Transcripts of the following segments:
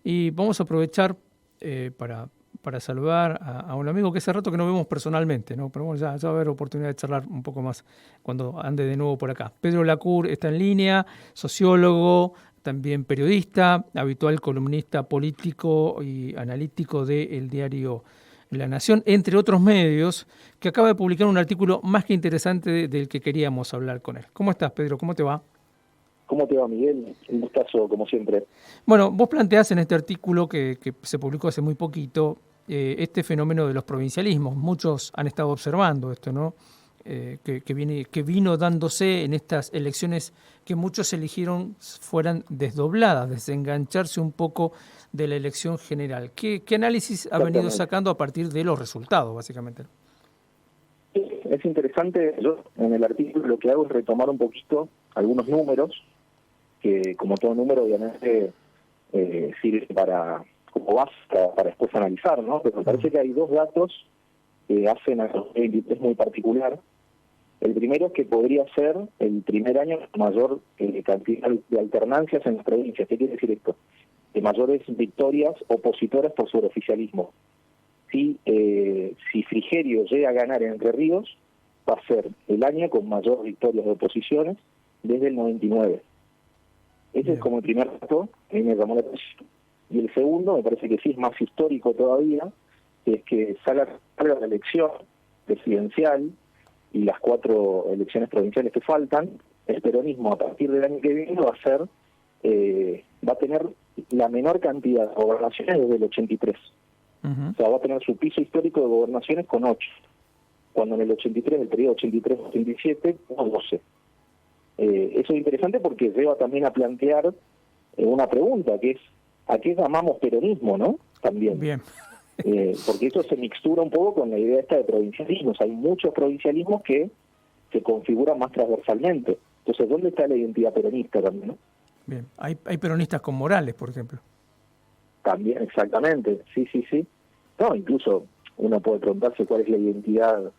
Y vamos a aprovechar para saludar a un amigo que hace rato que no vemos personalmente, ¿no? Pero bueno, ya va a haber oportunidad de charlar un poco más cuando ande de nuevo por acá. Pedro Lacour está en línea, sociólogo, también periodista, habitual columnista político y analítico del diario La Nación, entre otros medios, que acaba de publicar un artículo más que interesante del que queríamos hablar con él. ¿Cómo estás, Pedro? ¿Cómo te va? ¿Cómo te va, Miguel? Un gustazo, como siempre. Bueno, vos planteás en este artículo que se publicó hace muy poquito este fenómeno de los provincialismos. Muchos han estado observando esto, ¿no? Que vino dándose en estas elecciones que muchos eligieron fueran desdobladas, desengancharse un poco de la elección general. ¿Qué análisis ha venido sacando a partir de los resultados, básicamente? Es interesante. Yo en el artículo lo que hago es retomar un poquito algunos números, que como todo número obviamente sirve como base para después analizar, ¿no? Pero me parece que hay dos datos que hacen a 2023 muy particular. El primero es que podría ser el primer año con mayor cantidad de alternancias en las provincias. ¿Qué quiere decir esto? De mayores victorias opositoras por su oficialismo. Si Frigerio llega a ganar en Entre Ríos, va a ser el año con mayor victorias de oposiciones desde el 99. Ese es como el primer dato, a mí me llamó la atención. Y el segundo, me parece que sí es más histórico todavía, es que salga la elección presidencial y las 4 elecciones provinciales que faltan, el peronismo a partir del año que viene va a tener la menor cantidad de gobernaciones desde el 83. O sea, va a tener su piso histórico de gobernaciones con 8, cuando en el 83, el periodo 83-87, hubo 12. Eso es interesante porque lleva también a plantear una pregunta, que es ¿a qué llamamos peronismo, no? También. Bien. Porque eso se mixtura un poco con la idea esta de provincialismos. Hay muchos provincialismos que se configuran más transversalmente. Entonces, ¿dónde está la identidad peronista también, no? Bien. Hay peronistas con Morales, por ejemplo. También, exactamente. Sí. No, incluso uno puede preguntarse cuál es la identidad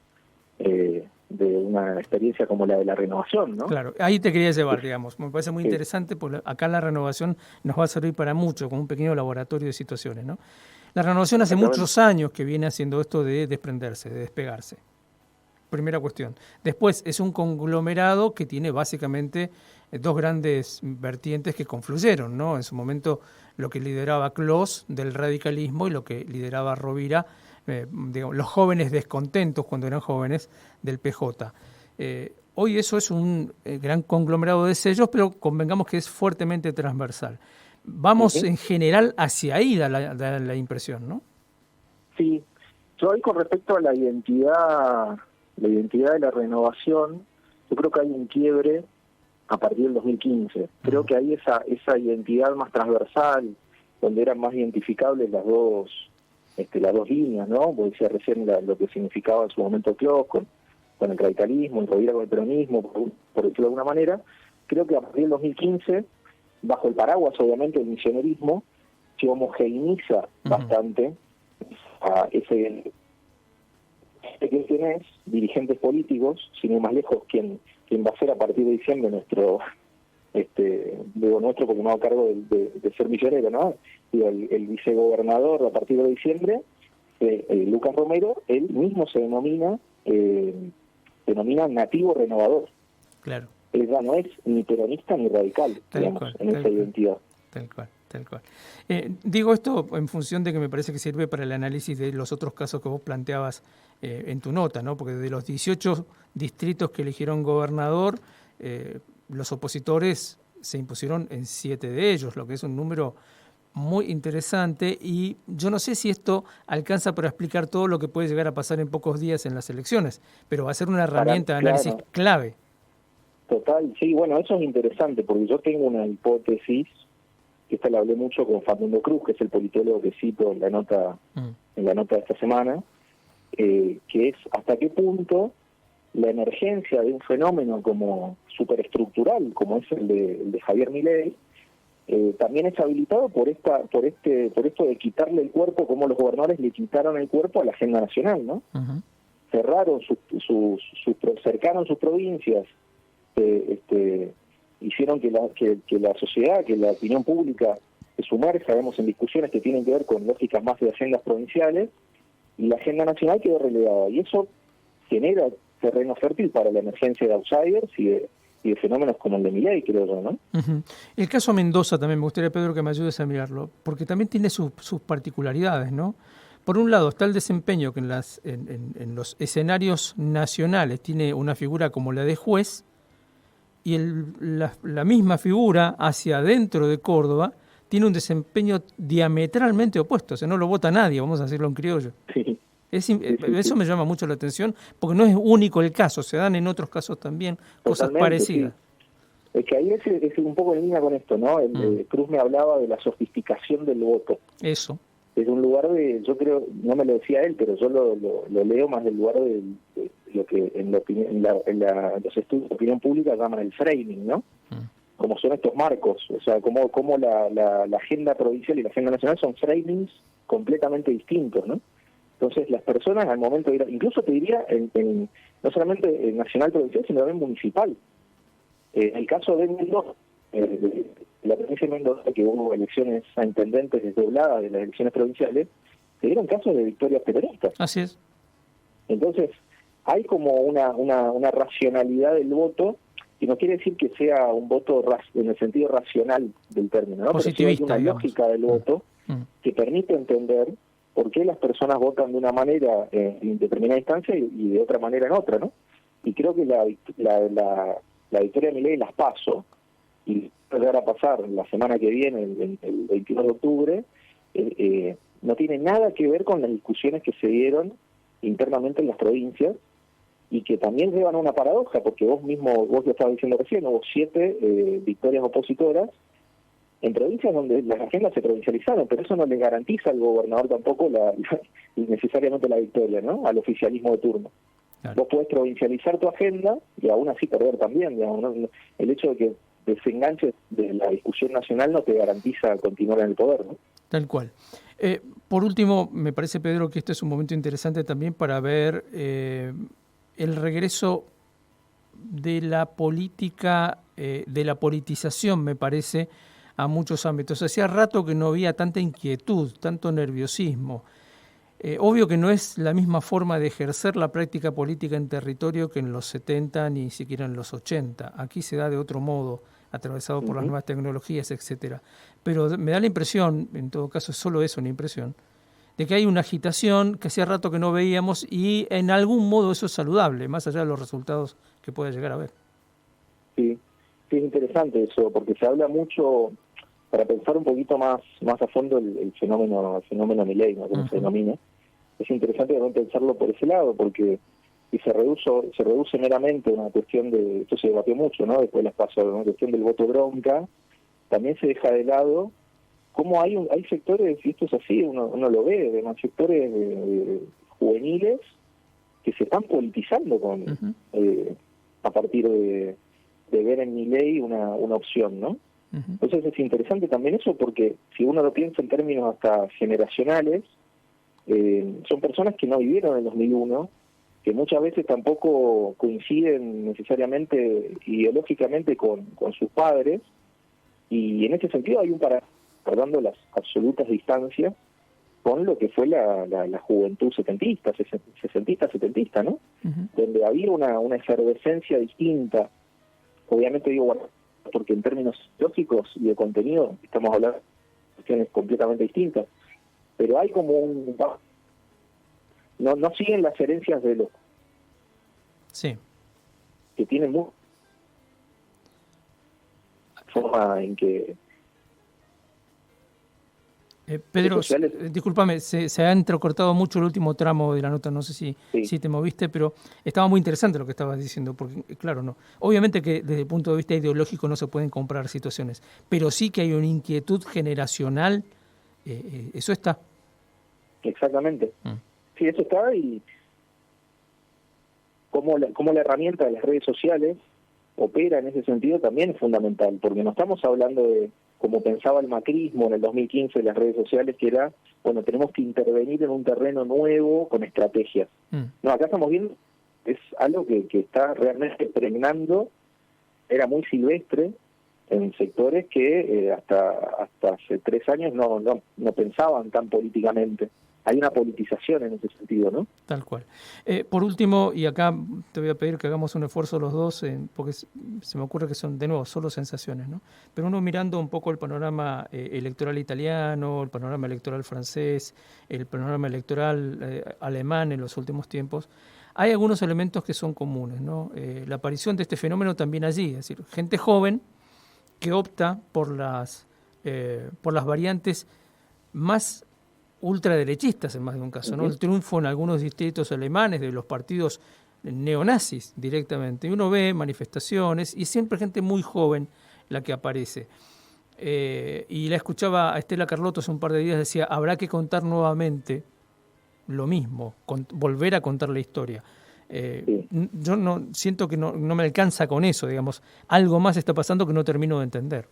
de una experiencia como la de la Renovación, ¿no? Claro, ahí te quería llevar, digamos. Me parece muy interesante porque acá la Renovación nos va a servir para mucho, como un pequeño laboratorio de situaciones, ¿no? La Renovación hace muchos años que viene haciendo esto de desprenderse, de despegarse. Primera cuestión. Después, es un conglomerado que tiene básicamente dos grandes vertientes que confluyeron, ¿no? En su momento, lo que lideraba Clos del radicalismo y lo que lideraba Rovira, digamos, los jóvenes descontentos cuando eran jóvenes del PJ. Hoy eso es un gran conglomerado de sellos, pero convengamos que es fuertemente transversal. Vamos en general hacia ahí, da la impresión, ¿no? Sí. Yo ahí con respecto a la identidad de la Renovación, yo creo que hay un quiebre a partir del 2015. Creo que hay esa identidad más transversal, donde eran más identificables las dos líneas, ¿no? Porque decía recién lo que significaba en su momento Clos con el radicalismo, el Rovira con el peronismo, por decirlo de alguna manera. Creo que a partir del 2015, bajo el paraguas, obviamente, del misionerismo, se homogeneiza bastante a ese que tenés dirigentes políticos, sin ir más lejos, quien va a ser a partir de diciembre nuestro porque me hago cargo de ser misionero, ¿no? Digo, el vicegobernador a partir de diciembre, Lucas Romero, él mismo se denomina nativo renovador. Claro. Él ya no es ni peronista ni radical, digamos, en esa identidad. Tal cual. Digo esto en función de que me parece que sirve para el análisis de los otros casos que vos planteabas en tu nota, ¿no? Porque de los 18 distritos que eligieron gobernador, los opositores se impusieron en 7 de ellos, lo que es un número muy interesante, y yo no sé si esto alcanza para explicar todo lo que puede llegar a pasar en pocos días en las elecciones, pero va a ser una herramienta de análisis clave. Total, sí, bueno, eso es interesante, porque yo tengo una hipótesis, que esta la hablé mucho con Fernando Cruz, que es el politólogo que cito en la nota de esta semana, que es hasta qué punto la emergencia de un fenómeno como superestructural, como es el de Javier Milei, también es habilitado por esto de quitarle el cuerpo, como los gobernadores le quitaron el cuerpo a la agenda nacional, ¿no? Cerraron cercaron sus provincias, hicieron que la sociedad, que la opinión pública sumerja, en discusiones que tienen que ver con lógicas más de agendas provinciales, y la agenda nacional quedó relegada. Y eso genera terreno fértil para la emergencia de outsiders y de fenómenos como el de Milei, creo yo, ¿no? Uh-huh. El caso Mendoza también me gustaría, Pedro, que me ayudes a mirarlo, porque también tiene sus particularidades, ¿no? Por un lado está el desempeño que en los escenarios nacionales tiene una figura como la de juez, y la misma figura hacia adentro de Córdoba tiene un desempeño diametralmente opuesto, o sea, no lo vota nadie, vamos a decirlo en criollo. Sí. Eso me llama mucho la atención, porque no es único el caso, se dan en otros casos también cosas parecidas. Sí. Es que ahí es un poco en línea con esto, ¿no? Cruz me hablaba de la sofisticación del voto. Eso. Es un lugar yo creo, no me lo decía él, pero yo lo leo más del lugar de lo que en los estudios de opinión pública llaman el framing, ¿no? Como son estos marcos, o sea, como la agenda provincial y la agenda nacional son framings completamente distintos, ¿no? Entonces las personas al momento de ir, incluso te diría, no solamente en nacional provincial, sino también municipal. En el caso de Mendoza, la provincia de Mendoza, que hubo elecciones a intendentes desdobladas de las elecciones provinciales, se dieron casos de victorias peronistas. Así es. Entonces, hay como una racionalidad del voto, y no quiere decir que sea un voto en el sentido racional del término, ¿no? Positivista, pero sí hay una lógica del voto que permite entender por qué las personas votan de una manera en determinada instancia y de otra manera en otra, ¿no? Y creo que la victoria de Milei las PASO, y va a llegar a pasar la semana que viene, el 22 de octubre, no tiene nada que ver con las discusiones que se dieron internamente en las provincias, y que también llevan a una paradoja, porque vos lo estabas diciendo recién, hubo 7 victorias opositoras en provincias donde las agendas se provincializaron, pero eso no le garantiza al gobernador tampoco necesariamente la victoria, ¿no? Al oficialismo de turno. Claro. Vos podés provincializar tu agenda y aún así perder también, digamos, ¿no? El hecho de que desenganches de la discusión nacional no te garantiza continuar en el poder, ¿no? Tal cual. Por último, me parece, Pedro, que este es un momento interesante también para ver el regreso de la política, de la politización, me parece, a muchos ámbitos. Hacía rato que no había tanta inquietud, tanto nerviosismo. Obvio que no es la misma forma de ejercer la práctica política en territorio que en los 70, ni siquiera en los 80. Aquí se da de otro modo, atravesado por las nuevas tecnologías, etcétera. Pero me da la impresión, en todo caso es solo eso, una impresión, de que hay una agitación que hacía rato que no veíamos, y en algún modo eso es saludable, más allá de los resultados que pueda llegar a ver. Sí, es interesante eso, porque se habla mucho, para pensar un poquito más a fondo el fenómeno Milei, ¿no? Como se denomina. Es interesante también pensarlo por ese lado, porque si se reduce meramente a una cuestión de, esto se debatió mucho, ¿no? Después las pasó, una cuestión del voto bronca, también se deja de lado cómo hay sectores, y esto es así, uno lo ve, además, sectores juveniles que se están politizando a partir de ver en Milei una opción, ¿no? Entonces es interesante también eso, porque si uno lo piensa en términos hasta generacionales, son personas que no vivieron en el 2001, que muchas veces tampoco coinciden necesariamente ideológicamente con sus padres, y en ese sentido hay un guardando las absolutas distancias con lo que fue la juventud setentista, ¿no? Donde había una efervescencia distinta. Obviamente digo, porque en términos lógicos y de contenido estamos hablando de cuestiones completamente distintas, pero hay como no siguen las herencias de los que tienen mucha forma en que Pedro, discúlpame, se ha entrecortado mucho el último tramo de la nota, no sé si te moviste, pero estaba muy interesante lo que estabas diciendo, porque claro, no. Obviamente que desde el punto de vista ideológico no se pueden comprar situaciones, pero sí que hay una inquietud generacional, eso está. Exactamente. Sí, eso está, y cómo la herramienta de las redes sociales opera en ese sentido también es fundamental, porque no estamos hablando de, como pensaba el macrismo en el 2015 de las redes sociales, que era, bueno, tenemos que intervenir en un terreno nuevo con estrategias. No, acá estamos viendo, es algo que está realmente pregnando, era muy silvestre, en sectores que hasta hace 3 años no pensaban tan políticamente. Hay una politización en ese sentido, ¿no? Tal cual. Por último, y acá te voy a pedir que hagamos un esfuerzo los dos, porque se me ocurre que son, de nuevo, solo sensaciones, ¿no? Pero uno mirando un poco el panorama electoral italiano, el panorama electoral francés, el panorama electoral alemán en los últimos tiempos, hay algunos elementos que son comunes, ¿no? La aparición de este fenómeno también allí, es decir, gente joven que opta por las variantes más ultraderechistas en más de un caso, ¿no? El triunfo en algunos distritos alemanes de los partidos neonazis directamente. Y uno ve manifestaciones y siempre gente muy joven la que aparece. Y la escuchaba a Estela Carlotto hace un par de días, decía, habrá que contar nuevamente lo mismo, volver a contar la historia. Yo no siento que no me alcanza con eso, digamos. Algo más está pasando que no termino de entender.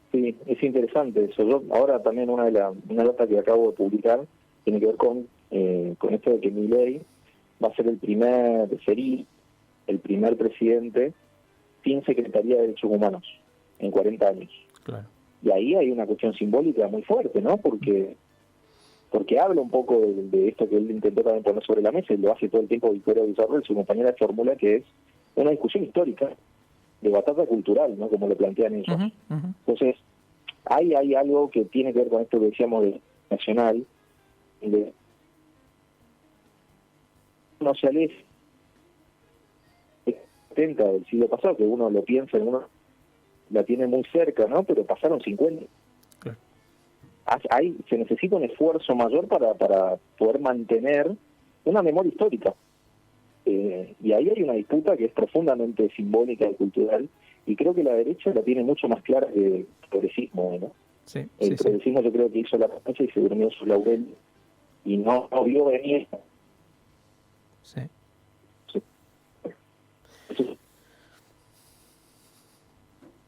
Sí, es interesante eso. Yo ahora también una nota que acabo de publicar tiene que ver con esto de que Milei va a ser el primer presidente sin Secretaría de Derechos Humanos en 40 años. Claro. Y ahí hay una cuestión simbólica muy fuerte, ¿no? Porque habla un poco de esto que él intentó también poner sobre la mesa, y lo hace todo el tiempo Victoria Villarreal, su compañera de fórmula, que es una discusión histórica de batalla cultural, ¿no? Como lo plantean ellos. Entonces, hay algo que tiene que ver con esto que decíamos de nacional, de no se aleja del siglo pasado, que uno lo piensa, uno la tiene muy cerca, ¿no? Pero pasaron 50. Claro. Se necesita un esfuerzo mayor para poder mantener una memoria histórica. Y ahí hay una disputa que es profundamente simbólica y cultural, y creo que la derecha la tiene mucho más clara que el progresismo, ¿no? Sí, el progresismo yo creo que hizo la cancha y se durmió su laurel y no vio venir. Sí.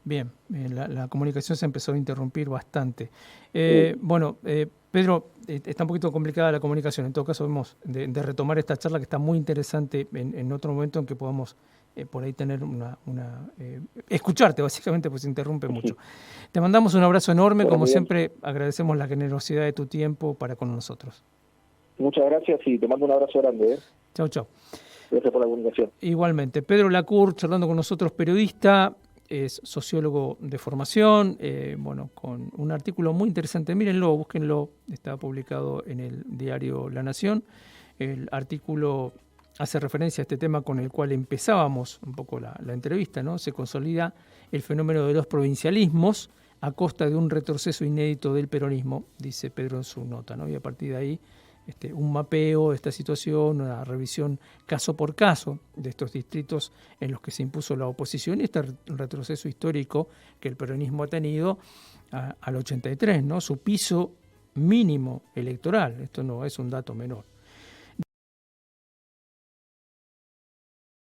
Bien, la comunicación se empezó a interrumpir bastante. Bueno, Pedro, está un poquito complicada la comunicación. En todo caso, vamos de retomar esta charla que está muy interesante en otro momento en que podamos por ahí tener escucharte básicamente, pues se interrumpe mucho. Te mandamos un abrazo enorme, como siempre agradecemos la generosidad de tu tiempo para con nosotros. Muchas gracias y te mando un abrazo grande. Chau, chau. Gracias por la comunicación. Igualmente, Pedro Lacour charlando con nosotros, periodista, es sociólogo de formación, con un artículo muy interesante, mírenlo, búsquenlo, está publicado en el diario La Nación. El artículo hace referencia a este tema con el cual empezábamos un poco la entrevista, ¿no? Se consolida el fenómeno de los provincialismos a costa de un retroceso inédito del peronismo, dice Pedro en su nota, ¿no? Y a partir de ahí un mapeo de esta situación, una revisión caso por caso de estos distritos en los que se impuso la oposición y este retroceso histórico que el peronismo ha tenido al 83, ¿no? Su piso mínimo electoral, esto no es un dato menor.